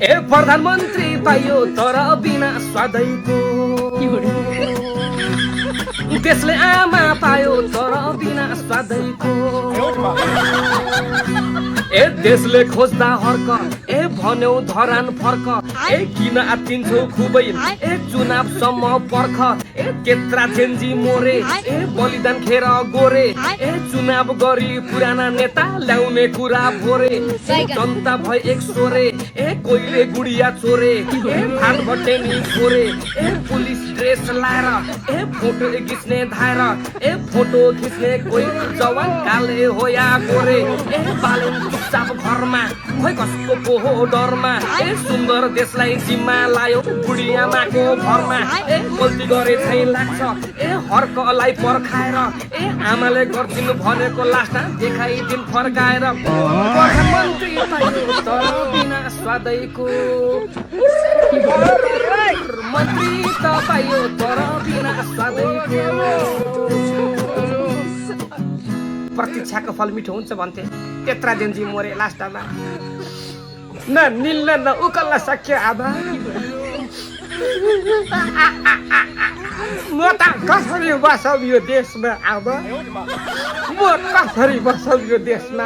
ए प्रधानमन्त्री पाइयो तर बिना स्वादैको देशले आमा पायो तर बिना स्वादैको ए देशले खोज्दा हर्क ए भन्यौ धरान फर्क ए किन आत्तिन्छौ खुबै ए चुनावसम्म पर्ख ए त्यत्रा झेन्जी मोरे ए बलिदान खेर गोरे ए चुनाव गरी पुराना नेता ल्याउने कुरा भोरे जनता भए एक सोरे ए कोइले गुडिया चोरे ए भात भटेनी छोरे ए पुलिस ड्रेस लाएर ए फोटो खिच्ने धाएर ए फोटो खिच्ने कोही जवान काले हो या गोरे ए बालन चुपचाप घरमा खोइ कसको पो हो डरमा ए सुन्दर देशलाई जिम्मा लायो बुढी आमाको घरमा ए गल्ती गरे झै लाग्छ ए हर्कलाई पर्खाएर ए आमाले गर्दिनु भनेको लास्टमा देखाइदिन फर्काएर प्रधानमन्त्री पाइयो तर बिना स्वादैको मन्त्री त पाइयो तर बिना स्वादैको प्रतीक्षाको फल मिठो हुन्छ भन्थे त्यत्रा जेन्जी मोरे लास्टमा न निल्न न उकल्न सक्यो आबा म त कसरी बसौँ यो देशमा आबा म कसरी बसौँ यो देशमा